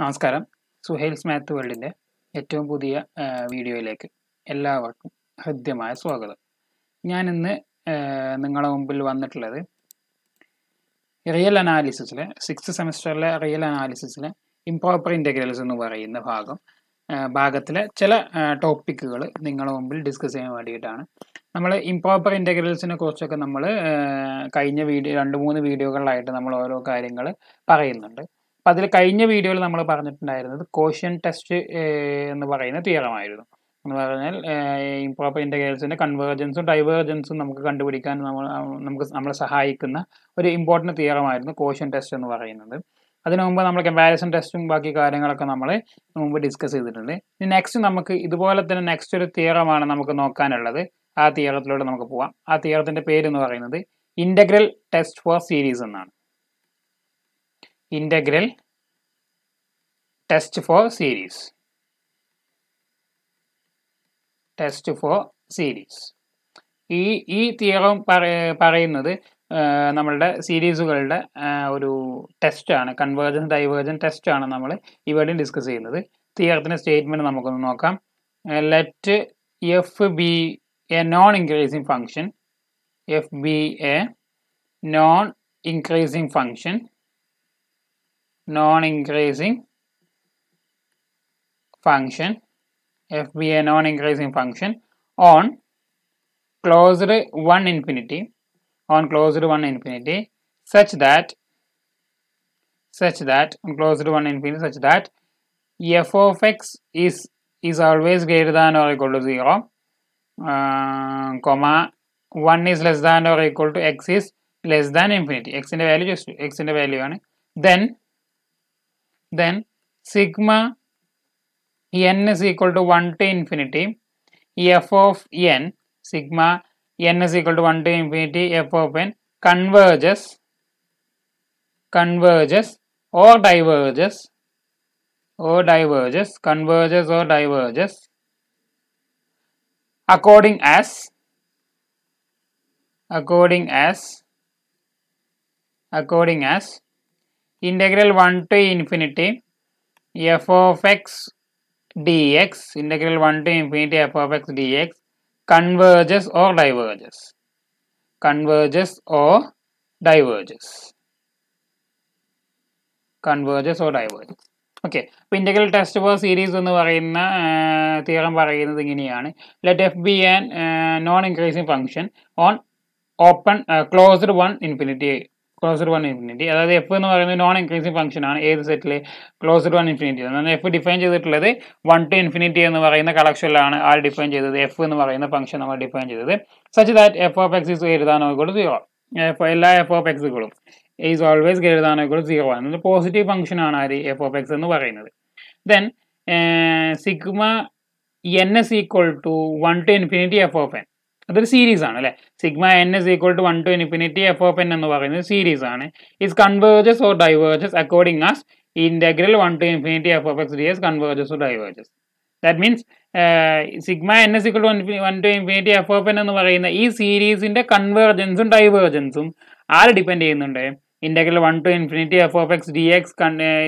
നമസ്കാരം. സുഹൈൽസ് മാത്ത് വേൾഡിൻ്റെ ഏറ്റവും പുതിയ വീഡിയോയിലേക്ക് എല്ലാവർക്കും ഹൃദ്യമായ സ്വാഗതം. ഞാനിന്ന് നിങ്ങളുടെ മുമ്പിൽ വന്നിട്ടുള്ളത് റിയൽ അനാലിസിസിലെ 6th സെമസ്റ്ററിലെ റിയൽ അനാലിസിസിലെ ഇംപ്രോപ്പർ ഇൻ്റഗ്രൽസ് എന്ന് പറയുന്ന ഭാഗത്തിലെ ചില ടോപ്പിക്കുകൾ നിങ്ങളുടെ മുമ്പിൽ ഡിസ്കസ് ചെയ്യാൻ വേണ്ടിയിട്ടാണ്. നമ്മൾ ഇംപ്രോപ്പർ ഇൻ്റഗ്രൽസിനെ കുറിച്ചൊക്കെ നമ്മൾ കഴിഞ്ഞ 2-3 വീഡിയോകളിലായിട്ട് നമ്മൾ ഓരോ കാര്യങ്ങൾ പറയുന്നുണ്ട്. അപ്പം അതിൽ കഴിഞ്ഞ വീഡിയോയിൽ നമ്മൾ പറഞ്ഞിട്ടുണ്ടായിരുന്നത് കോഷ്യൻ ടെസ്റ്റ് എന്ന് പറയുന്ന തിയറമായിരുന്നു. എന്ന് പറഞ്ഞാൽ ഇംപ്രോപ്പർ ഇൻ്റഗ്രൽസിൻ്റെ കൺവേർജൻസും ഡൈവേർജൻസും നമുക്ക് കണ്ടുപിടിക്കാൻ നമ്മളെ സഹായിക്കുന്ന ഒരു ഇമ്പോർട്ടൻറ്റ് തിയറമായിരുന്നു കോഷ്യൻ ടെസ്റ്റ് എന്ന് പറയുന്നത്. അതിനു മുമ്പ് നമ്മൾ കമ്പാരിസൺ ടെസ്റ്റും ബാക്കി കാര്യങ്ങളൊക്കെ നമ്മൾ മുമ്പ് ഡിസ്കസ് ചെയ്തിട്ടുണ്ട്. നെക്സ്റ്റ് നമുക്ക് ഇതുപോലെ തന്നെ നെക്സ്റ്റ് ഒരു തിയറമാണ് നമുക്ക് നോക്കാനുള്ളത്. ആ തിയറത്തിലൂടെ നമുക്ക് പോവാം. ആ തിയറത്തിൻ്റെ പേര് എന്ന് പറയുന്നത് ഇൻ്റഗ്രൽ ടെസ്റ്റ് ഫോർ സീരീസ് എന്നാണ്. Integral test for series. Test for series. ഈ തിയറം പറയുന്നത് നമ്മളുടെ സീരീസുകളുടെ ഒരു ടെസ്റ്റാണ്. കൺവേർജൻസ് ഡൈവേർജൻസ് ടെസ്റ്റാണ് നമ്മൾ ഇവിടെ ഡിസ്കസ് ചെയ്യുന്നത്. തിയറത്തിൻ്റെ സ്റ്റേറ്റ്മെൻറ്റ് നമുക്കൊന്ന് നോക്കാം. Let f B A non increasing function. F B A non increasing function. Non-increasing function, f be a non-increasing function on closed 1 infinity, on closed 1 infinity, such that on closed 1 infinity such that f of x is always greater than or equal to 0, comma 1 is less than or equal to x is less than infinity. X in the value just x in the value ആണ്. Then sigma n is equal to 1 to infinity f of n, sigma n is equal to 1 to infinity f of n converges or diverges according as integral 1 to infinity f of x dx, integral 1 to infinity f of x dx converges or diverges. Okay, അപ്പോൾ integral test for series എന്ന് പറയുന്ന theorem പറയുന്നത് ഇങ്ങനെയാണ്. Let f be an non increasing function on open closed 1 infinity. അതായത് f എന്ന് പറയുന്നത് non increasing function ആണ്. ഏത് സെറ്റിൽ? Closed 1 infinity. എന്നാൽ എഫ് ഡിഫൈൻ ചെയ്തിട്ടുള്ളത് 1 to infinity എന്ന് പറയുന്ന കളക്ഷനിലാണ് ആൾ ഡിഫൈൻ ചെയ്തത്. എഫ് എന്ന് പറയുന്ന ഫംഗ്ഷൻ നമ്മൾ ഡിഫൈൻ ചെയ്തത് such that f of x is greater than or equal to 0. എല്ലാ എഫ് ഓഫ് എക്സുകളും is always greater than or equal to 0 ആണ്. പോസിറ്റീവ് ഫംഗ്ഷൻ ആണ് ആര്? എഫ് ഓഫ് എക്സ് എന്ന് പറയുന്നത്. Then sigma n is equal to 1 to infinity f of n. അതൊരു series ആണ് അല്ലേ. Sigma n is equal to 1 to infinity f of n എന്ന് പറയുന്നത് സീരീസ് ആണ്. Is converges or diverges according as integral 1 to infinity f of x dx converges or diverges. That means sigma n is equal to 1 to infinity f of n എന്ന് പറയുന്ന ഈ സീരീസിന്റെ കൺവേർജൻസും ഡൈവേർജൻസും ആര് depend ചെയ്യുന്നുണ്ട്? Integral 1 to infinity f of x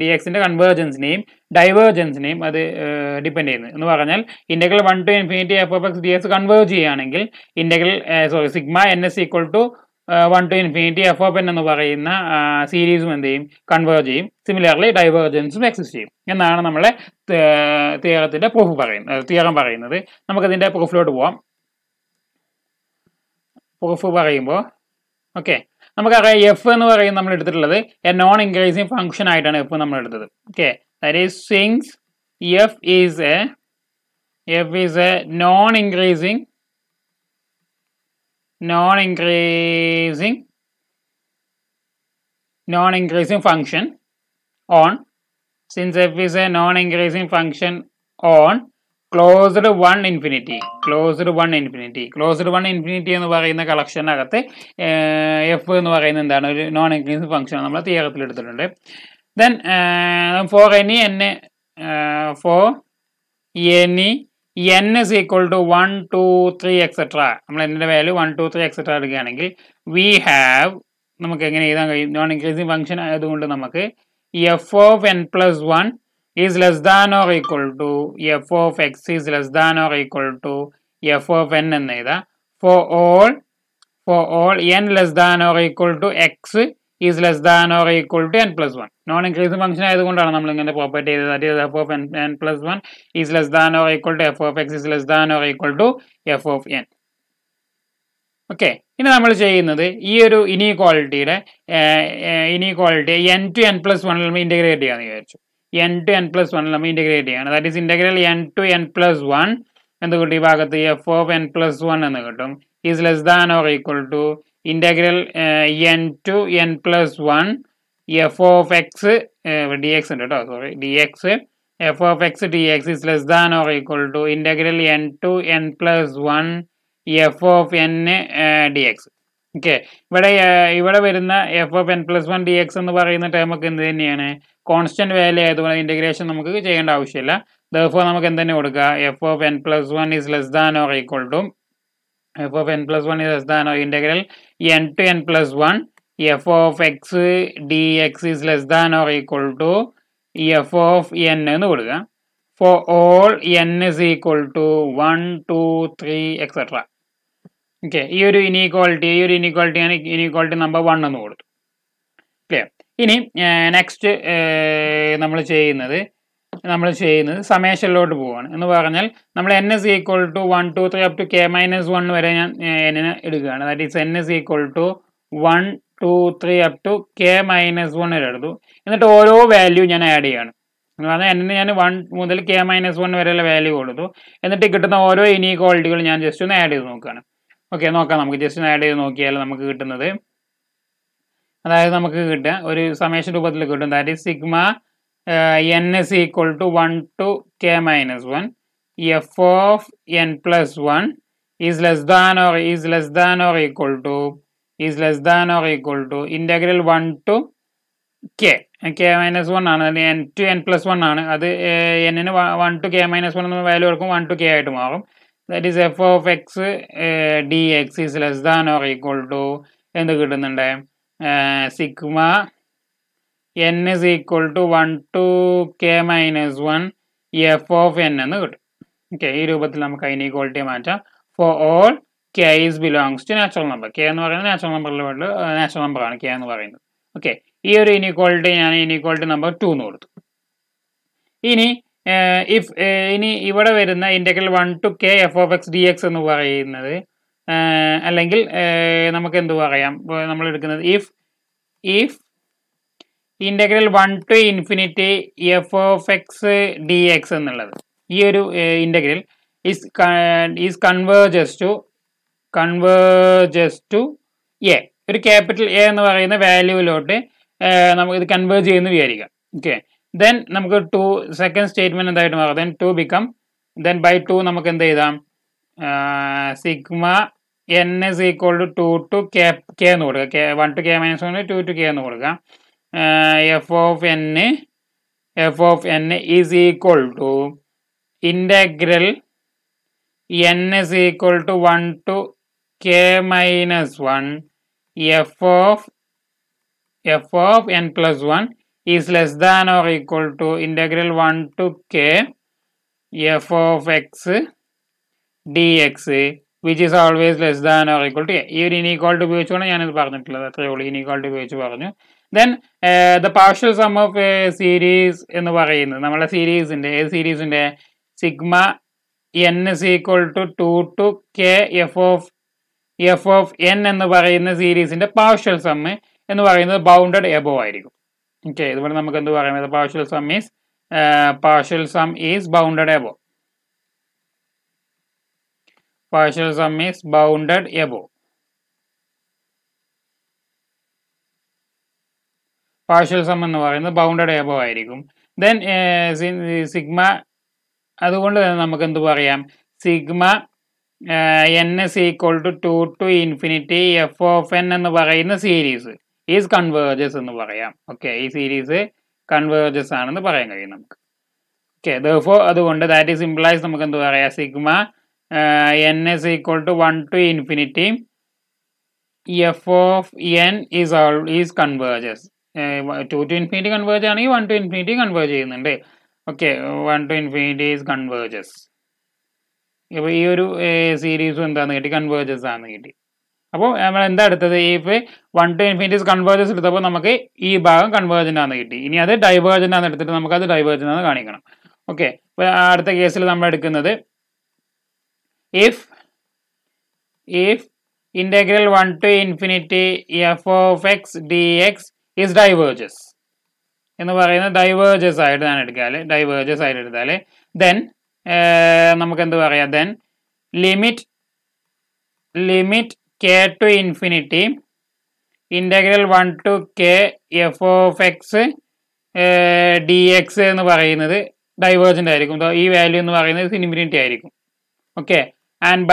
ഡിഎക്സിന്റെ കൺവേർജൻസിനെയും ഡൈവേർജൻസിനെയും അത് ഡിപ്പെൻഡ് ചെയ്യുന്നത്. എന്ന് പറഞ്ഞാൽ integral 1 to infinity f of x dx converge ചെയ്യുകയാണെങ്കിൽ sigma n is equal to 1 to infinity f of n എന്ന് പറയുന്ന സീരീസും എന്ത് ചെയ്യും? കൺവേർജ് ചെയ്യും. സിമിലർലി ഡൈവേർജൻസും എക്സിസ്റ്റ് ചെയ്യും എന്നാണ് നമ്മളെ തിയറത്തിന്റെ തിയറം പറയുന്നത്. നമുക്കതിന്റെ പ്രൂഫിലോട്ട് പോവാം. പ്രൂഫ് പറയുമ്പോൾ ഓക്കെ, നമുക്കറിയാം എഫ് എന്ന് പറയുന്നത് നമ്മൾ എടുത്തിട്ടുള്ളത് എ നോൺ ഇൻക്രീസിങ് ഫംഗ്ഷൻ ആയിട്ടാണ് എഫ് നമ്മൾ എടുത്തത്. Okay, that is since F is A non increasing function on, since f is a non-increasing function on closed 1 infinity എന്ന് പറയുന്ന കളക്ഷനകത്ത് എഫ് എന്ന് പറയുന്നത് എന്താണ്? ഒരു നോൺ ഇൻക്രീസിങ് ഫംഗ്ഷൻ നമ്മൾ തിയറത്തിൽ എടുത്തിട്ടുണ്ട്. Then for any n is equal to 1, 2, 3 etc. നമ്മൾ എന്നിന്റെ വാല്യൂ 1, 2, 3 etc. എടുക്കുകയാണെങ്കിൽ we have, നമുക്ക് എങ്ങനെ എഴുതാൻ കഴിയും? നോൺ ഇൻക്രീസിങ് ഫംഗ്ഷൻ ആയതുകൊണ്ട് നമുക്ക് f of n plus 1 is less than or equal to f of x is less than or equal to f of n എന്ന് എഴുതാം. For all n less than or equal to x is less than or equal to n plus 1. Non increasing function ആയതുകൊണ്ടാണ് നമ്മൾ ഇങ്ങനെ property ചെയ്തത്. That is f of n plus 1 is less than or equal to f of x is less than or equal to f of n. Okay, ഇനി നമ്മൾ ചെയ്യുന്നത് ഈ ഒരു ഇനീക്വാളിറ്റിയെ n to n plus 1 നമ്മൾ ഇന്റഗ്രേറ്റ് ചെയ്യാന്ന് വിചാരിച്ചു. n to n plus 1 നമ്മൾ integrate ചെയ്യാണ്. That is integral n to n plus 1 എന്ത് കിട്ടും? ഈ ഭാഗത്ത് f of n plus 1 എന്ന് കിട്ടും. is less than or equal to integral n to n plus 1 f of x dx ഉണ്ട് കേട്ടോ, sorry dx f of x dx is less than or equal to integral n to n plus 1 f of n dx. Okay, ഇവിടെ വരുന്ന f of n plus 1 dx എന്ന് പറയുന്ന term ഒക്കെ എന്ത് തന്നെയാണ്? Constant value ആയതുകൊണ്ട് ഇന്റഗ്രേഷൻ നമുക്ക് ചെയ്യേണ്ട ആവശ്യമില്ല. therefore നമുക്ക് എന്ത് തന്നെ കൊടുക്കുക? f of n plus 1 is less than or equal to f of n plus 1 is less than or integral n to n plus 1 f of x dx is less than or equal to f of n എന്ന് കൊടുക്കുക. for all n is equal to 1 2 3 etc. Okay, ഈ ഒരു ഇനീക്വാളിറ്റിയാണ് inequality number 1 എന്ന് കൊടുത്തു. Clear? ഇനി next നമ്മൾ ചെയ്യുന്നത് സമേഷനിലോട്ട് പോവുകയാണ്. എന്ന് പറഞ്ഞാൽ നമ്മൾ n is equal to 1 2 3 up to k minus 1 വരെ ഞാൻ n എടുക്കുകയാണ്. That is n is equal to 1 2 3 up to k minus 1 വരെ എടുത്തു. എന്നിട്ട് ഓരോ വാല്യൂ ഞാൻ ആഡ് ചെയ്യാണ്. എന്ന് പറഞ്ഞാൽ n ഞാൻ 1 മുതൽ k minus 1 വരെയുള്ള വാല്യൂ കൊടുത്തു. എന്നിട്ട് കിട്ടുന്ന ഓരോ ഇനീക്വാളിറ്റികൾ ഞാൻ ജസ്റ്റ് ഒന്ന് ആഡ് ചെയ്ത് നോക്കുകയാണ്. ഓക്കെ, നോക്കാം. നമുക്ക് ജസ്റ്റ് ഒന്ന് ആഡ് ചെയ്ത് നോക്കിയാൽ നമുക്ക് കിട്ടുന്നത്, അതായത് നമുക്ക് കിട്ടുക ഒരു സമേഷൻ രൂപത്തിൽ കിട്ടും. That is sigma n is equal to 1 to k minus 1 f of n plus 1 is less than or equal to integral 1 to k minus 1 ആണ്. n to n plus 1 ആണ്. അത് n ന് 1 to k minus 1 എന്ന value എടുക്കും 1 to k ആയിട്ട് മാറും. That is f of x dx is less than or equal to എന്ത് കിട്ടുന്നുണ്ട്? Sigma n is equal to 1 to k minus 1 f of n എന്ന് കിട്ടും. ഓക്കെ, ഈ രൂപത്തിൽ നമുക്ക് ഇനീക്വാളിറ്റി മാറ്റാം. For all k is belongs to natural number. k എന്ന് പറയുന്നത് നാച്ചുറൽ നമ്പറാണ് k എന്ന് പറയുന്നത്. ഓക്കെ, ഈ ഒരു ഇനീക്വാളിറ്റി ഞാൻ ഇനീക്വാളിറ്റി നമ്പർ 2 എന്ന് കൊടുത്തു. ഇനി ഇനി ഇവിടെ വരുന്ന integral 1 to k f of x dx എന്ന് പറയുന്നത്, അല്ലെങ്കിൽ നമുക്ക് എന്ത് പറയാം? നമ്മൾ എടുക്കുന്നത് if integral 1 to infinity f of x dx എന്നുള്ളത്, ഈ ഒരു integral is converges to a, ഒരു ക്യാപിറ്റൽ എ എന്ന് പറയുന്ന വാല്യൂവിലോട്ട് നമുക്ക് ഇത് കൺവേർജ് ചെയ്യുന്ന വിചാരിക്കാം. ഓക്കെ, ദെൻ നമുക്ക് സെക്കൻഡ് സ്റ്റേറ്റ്മെന്റ് എന്തായിട്ട് മാറും? ദെൻ 2 become then by 2 നമുക്ക് എന്ത് ചെയ്താം? Sigma n is equal to 2 to k എന്ന് കൊടുക്കുക. 1 to k minus 1 2 to k എന്ന് കൊടുക്കുക. f of n is equal to integral n is equal to 1 to k minus 1 f of n plus 1 is less than or equal to integral 1 to k f of x dx which is always less than or equal to a. ഈ ഒരു inequality ഉപയോഗിച്ചുകൊണ്ട് ഞാനിത് പറഞ്ഞിട്ടുള്ളത്. അത്രയേ ഉള്ളൂ, inequality ഉപയോഗിച്ച് പറഞ്ഞു. Then the partial sum of series എന്ന് പറയുന്നത് നമ്മളെ സീരീസിന്റെ sigma n is equal to 2 to k f of n എന്ന് പറയുന്ന സീരീസിന്റെ പാർഷ്യൽ സം എന്ന് പറയുന്നത് ബൗണ്ടഡ് എബോവ് ആയിരിക്കും. ഓക്കെ, ഇതുപോലെ നമുക്ക് എന്ത് പറയുന്നത്? Partial some is bounded above. Partial sum is bounded above. Partial sum എന്ന് പറയുന്നത് ബൗണ്ടഡ് എബോവ് ആയിരിക്കും. ദെൻ സിഗ്മ, അതുകൊണ്ട് തന്നെ നമുക്ക് എന്ത് പറയാം? Sigma n is equal to 2 to infinity f of n എന്ന് പറയുന്ന സീരീസ് ഈസ് കൺവേർജസ് എന്ന് പറയാം. ഓക്കെ, ഈ സീരീസ് കൺവേർജസ് ആണെന്ന് പറയാൻ കഴിയും നമുക്ക്. ഓക്കെ, therefore അതുകൊണ്ട് ദാറ്റ് ഈസ് ഇംപ്ലൈസ് നമുക്ക് എന്ത് പറയാം? Sigma n is equal to 1 to infinity f of n is converges. 2 to infinity converge ആണെങ്കിൽ 1 to infinity converge ചെയ്യുന്നുണ്ട്. Okay 1 to infinity is converges. ഇപ്പോൾ ഈ ഒരു സീരീസും എന്താണെന്ന് കിട്ടി, കൺവേർജസ് ആണെന്ന് കിട്ടി. അപ്പോൾ നമ്മൾ എന്താ എടുത്തത്, ഇഫ് 1 to infinity കൺവേർജസ് എടുത്തപ്പോൾ നമുക്ക് ഈ ഭാഗം കൺവേർജൻ്റ് ആണെന്ന് കിട്ടി. ഇനി അത് ഡൈവേർജൻ്റ് ആണെന്ന് എടുത്തിട്ട് നമുക്കത് ഡൈവേർജൻ്റ് ആണെന്ന് കാണിക്കണം. ഓക്കെ, അപ്പോൾ അടുത്ത കേസിൽ നമ്മൾ എടുക്കുന്നത് if integral 1 to infinity f of x dx is diverges എന്ന് പറയുന്നത് ഡൈവേർജസ് ആയിട്ട് ഞാൻ എടുക്കാൽ, ഡൈവേർജസ് ആയിട്ട് എടുത്താൽ ദെൻ നമുക്ക് എന്ത് പറയാം, then limit k to infinity integral 1 to k f of x dx എന്ന് പറയുന്നത് ഡൈവേർജൻ്റ് ആയിരിക്കും. ഈ വാല്യൂ എന്ന് പറയുന്നത് ഇൻഫിനിറ്റി ആയിരിക്കും. ഓക്കെ, ആൻഡ്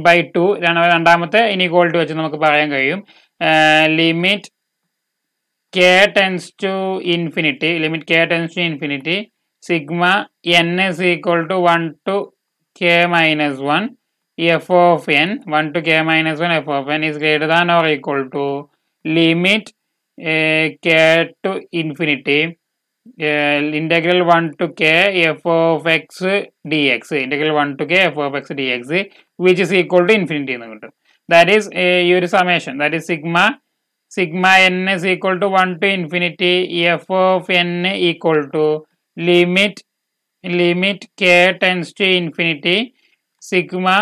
ബൈ 2 രണ്ടാമത്തെ ഇനീക്വാളിറ്റി വെച്ച് നമുക്ക് പറയാൻ കഴിയും limit k tends to infinity sigma n is equal to 1 to k minus 1 f of n 1 to k minus 1 f of n is greater than or equal to limit k to infinity integral 1 to k f of x dx integral 1 to k f of x dx which is equal to infinity എന്ന് കിട്ടും. That is ഈ ഒരു summation, that is sigma n is equal to 1 to infinity f of n equal to limit k tends to infinity sigma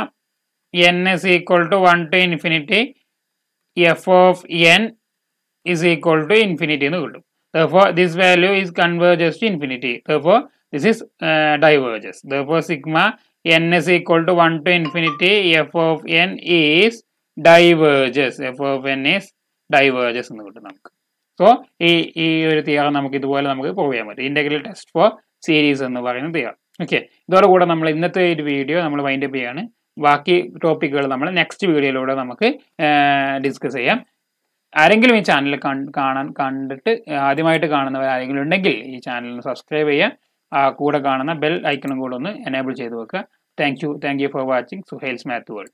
n is equal to 1 to infinity f of n is equal to infinity എന്ന് കിട്ടും. Therefore this value is converges to infinity. Therefore this is diverges. Therefore sigma n is equal to 1 to infinity f of n is diverges. F of n is diverges എന്ന് കിട്ടും നമുക്ക്. So ഈ ഒരു theorem നമുക്ക് ഇതുപോലെ നമുക്ക് prove ചെയ്യാൻ പറ്റും. ഇന്റഗ്രൽ ടെസ്റ്റ് ഫോർ സീരീസ് എന്ന് പറയുന്ന തിയറം. ഓക്കെ, ഇതോടുകൂടെ നമ്മൾ ഇന്നത്തെ ഒരു വീഡിയോ നമ്മൾ വൈൻഡപ്പ് ചെയ്യാണ്. ബാക്കി ടോപ്പിക്കുകൾ നമ്മൾ നെക്സ്റ്റ് വീഡിയോയിലൂടെ നമുക്ക് ഡിസ്കസ് ചെയ്യാം. ആരെങ്കിലും ഈ ചാനൽ കണ്ടിട്ട് ആദ്യമായിട്ട് കാണുന്നവർ ആരെങ്കിലും ഉണ്ടെങ്കിൽ ഈ ചാനലിന് സബ്സ്ക്രൈബ് ചെയ്യുക, കൂടെ കാണുന്ന ബെൽ ഐക്കണും കൂടെ ഒന്ന് എനേബിൾ ചെയ്ത് വെക്കുക. Thank you for watching Suhail's math world.